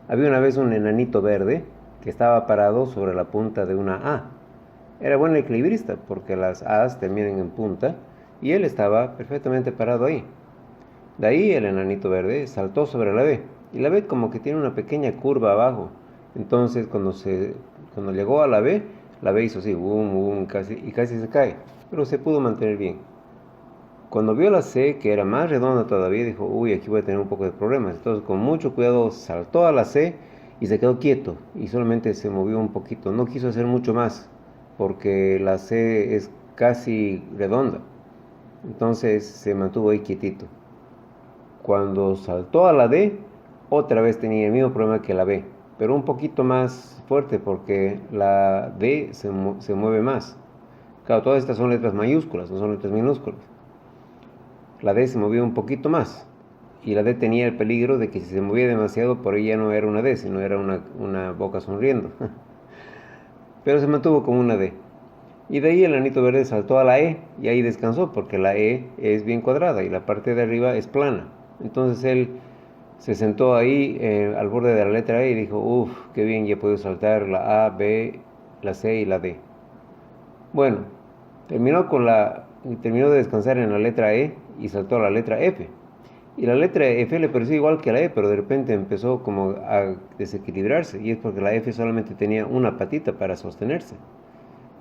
Había una vez un enanito verde que estaba parado sobre la punta de una A. Era buen equilibrista porque las A's terminan en punta y él estaba perfectamente parado ahí. De ahí el enanito verde saltó sobre la B y la B como que tiene una pequeña curva abajo. Entonces cuando llegó a la B hizo así, boom, boom, y casi se cae, pero se pudo mantener bien. Cuando vio la C, que era más redonda todavía, dijo, uy, aquí voy a tener un poco de problemas. Entonces, con mucho cuidado, saltó a la C y se quedó quieto y solamente se movió un poquito. No quiso hacer mucho más porque la C es casi redonda. Entonces, se mantuvo ahí quietito. Cuando saltó a la D, otra vez tenía el mismo problema que la B, pero un poquito más fuerte porque la D se mueve más. Claro, todas estas son letras mayúsculas, no son letras minúsculas. La D se movió un poquito más y la D tenía el peligro de que si se movía demasiado por ella no era una D, sino era una boca sonriendo. Pero se mantuvo como una D. Y de ahí el anito verde saltó a la E y ahí descansó porque la E es bien cuadrada y la parte de arriba es plana. Entonces él se sentó ahí al borde de la letra E y dijo, uff, qué bien, ya puedo saltar la A, B, la C y la D. Bueno, terminó de descansar en la letra E y saltó a la letra F. Y la letra F le pareció igual que la E, pero de repente empezó como a desequilibrarse. Y es porque la F solamente tenía una patita para sostenerse.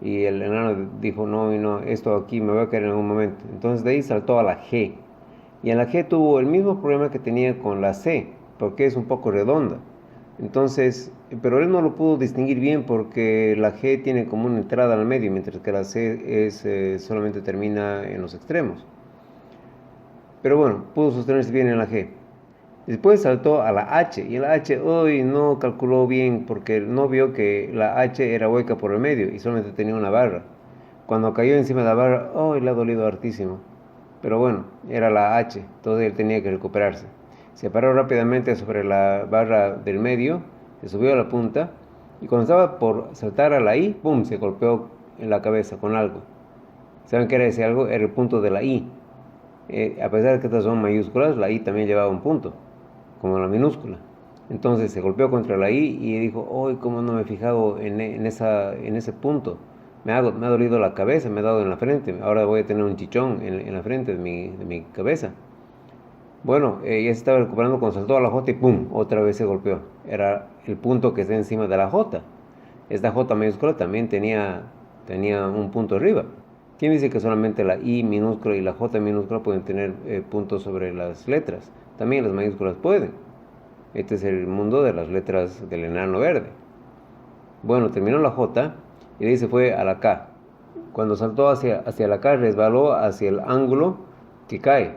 Y el enano dijo, no, no, esto aquí me va a caer en algún momento. Entonces de ahí saltó a la G. Y en la G tuvo el mismo problema que tenía con la C, porque es un poco redonda. Entonces, pero él no lo pudo distinguir bien porque la G tiene como una entrada al medio, mientras que la C solamente termina en los extremos. Pero bueno, pudo sostenerse bien en la G. Después saltó a la H y la H hoy no calculó bien porque no vio que la H era hueca por el medio y solamente tenía una barra. Cuando cayó encima de la barra, hoy le ha dolido hartísimo. Pero bueno, era la H, entonces él tenía que recuperarse. Se paró rápidamente sobre la barra del medio, se subió a la punta y cuando estaba por saltar a la I, ¡pum!, se golpeó en la cabeza con algo. ¿Saben qué era ese algo? Era el punto de la I. A pesar de que estas son mayúsculas, la I también llevaba un punto, como la minúscula. Entonces se golpeó contra la I y dijo, hoy cómo no me he fijado en ese punto. Me ha dolido la cabeza, me ha dado en la frente. Ahora voy a tener un chichón en la frente de mi cabeza. Bueno, ya se estaba recuperando cuando saltó a la J y ¡pum!, otra vez se golpeó. Era el punto que está encima de la J. Esta J mayúscula también tenía un punto arriba. ¿Quién dice que solamente la I minúscula y la J minúscula pueden tener puntos sobre las letras? También las mayúsculas pueden. Este es el mundo de las letras del enano verde. Bueno, terminó la J y de ahí se fue a la K. Cuando saltó hacia la K, resbaló hacia el ángulo que cae.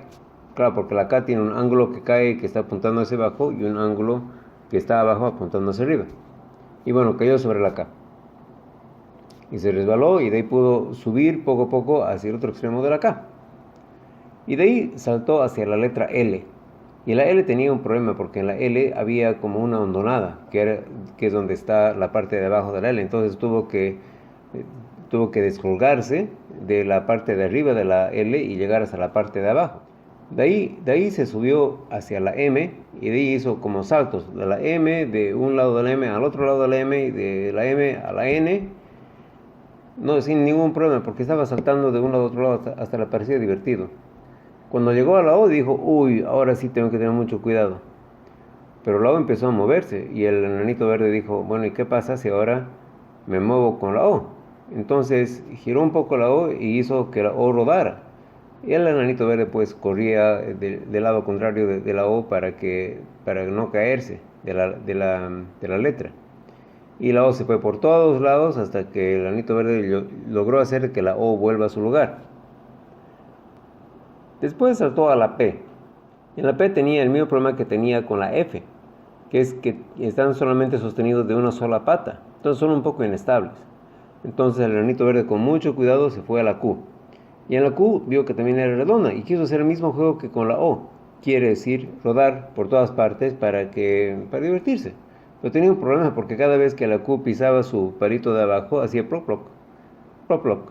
Claro, porque la K tiene un ángulo que cae que está apuntando hacia abajo y un ángulo que está abajo apuntando hacia arriba. Y bueno, cayó sobre la K. Y se resbaló y de ahí pudo subir poco a poco hacia el otro extremo de la K. Y de ahí saltó hacia la letra L. Y la L tenía un problema porque en la L había como una hondonada, que es donde está la parte de abajo de la L. Entonces tuvo que descolgarse de la parte de arriba de la L y llegar hasta la parte de abajo. De ahí se subió hacia la M y de ahí hizo como saltos de la M, de un lado de la M al otro lado de la M, y de la M a la N, no, sin ningún problema porque estaba saltando de un lado a otro lado hasta le parecía divertido. Cuando llegó a la O dijo, uy, ahora sí tengo que tener mucho cuidado. Pero la O empezó a moverse y el enanito verde dijo, bueno, ¿y qué pasa si ahora me muevo con la O? Entonces giró un poco la O y hizo que la O rodara. Y el enanito verde pues corría del lado contrario de la O para no caerse de la letra. Y la O se fue por todos lados hasta que el enanito verde logró hacer que la O vuelva a su lugar. Después saltó a la P. En la P tenía el mismo problema que tenía con la F, que es que están solamente sostenidos de una sola pata, entonces son un poco inestables. Entonces el enanito verde con mucho cuidado se fue a la Q. Y en la Q vio que también era redonda y quiso hacer el mismo juego que con la O. Quiere decir rodar por todas partes para divertirse. Pero tenía un problema porque cada vez que la Q pisaba su palito de abajo hacía plop plop, plop plop,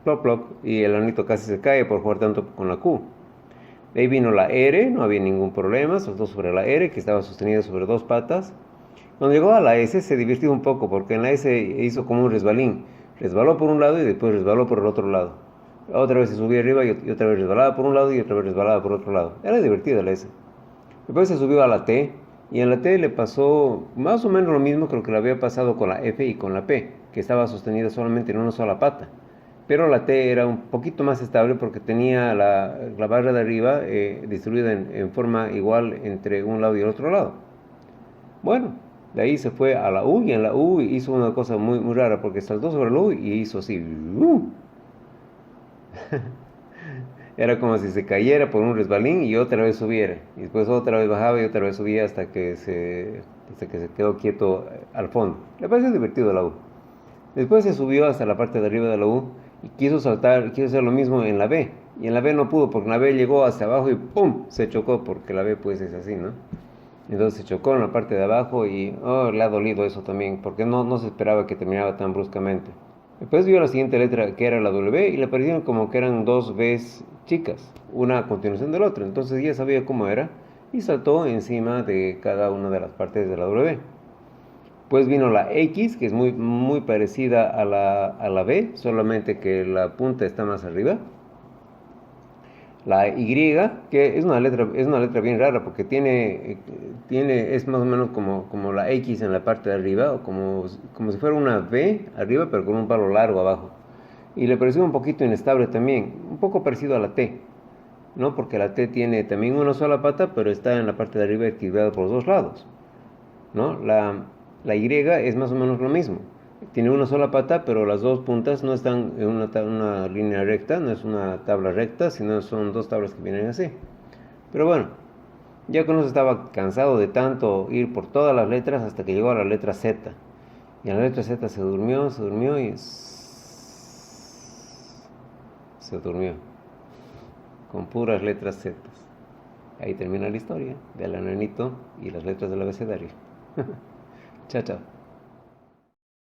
plop plop y el enanito casi se cae por jugar tanto con la Q. De ahí vino la R, no había ningún problema, saltó sobre la R que estaba sostenida sobre dos patas Cuando llegó a la S se divirtió un poco porque en la S hizo como un resbalín. Resbaló por un lado y después resbaló por el otro lado. Otra vez se subía arriba y otra vez resbalaba por un lado y otra vez resbalaba por otro lado. Era divertida la S. Después se subió a la T y en la T le pasó más o menos lo mismo que lo que le había pasado con la F y con la P, que estaba sostenida solamente en una sola pata. Pero la T era un poquito más estable porque tenía la barra de arriba distribuida en forma igual entre un lado y el otro lado. Bueno, de ahí se fue a la U y en la U hizo una cosa muy, muy rara porque saltó sobre la U y hizo así. Era como si se cayera por un resbalín y otra vez subiera. Y después otra vez bajaba y otra vez subía hasta que se quedó quieto al fondo. Le pareció divertido la U. Después se subió hasta la parte de arriba de la U y quiso saltar, quiso hacer lo mismo en la B. Y en la B no pudo porque en la B llegó hasta abajo y ¡pum! Se chocó porque la B pues es así, ¿no? Entonces se chocó en la parte de abajo y le ha dolido eso también porque no se esperaba que terminara tan bruscamente. Después vio la siguiente letra que era la W y le parecieron como que eran dos Bs chicas, una a continuación de la otra. Entonces ya sabía cómo era y saltó encima de cada una de las partes de la W. Pues vino la X, que es muy, muy parecida a la B, solamente que la punta está más arriba. La Y, que es una letra bien rara porque es más o menos como la X en la parte de arriba, o como si fuera una V arriba, pero con un palo largo abajo. Y le pareció un poquito inestable también, un poco parecido a la T, ¿no? Porque la T tiene también una sola pata, pero está en la parte de arriba equilibrada por los dos lados, ¿no? La Y es más o menos lo mismo. Tiene una sola pata, pero las dos puntas no están en una línea recta, no es una tabla recta, sino son dos tablas que vienen así. Pero bueno, ya con eso estaba cansado de tanto ir por todas las letras hasta que llegó a la letra Z. Y a la letra Z se durmió y se durmió. Con puras letras Z. Ahí termina la historia del enanito y las letras del abecedario. Chao, chao.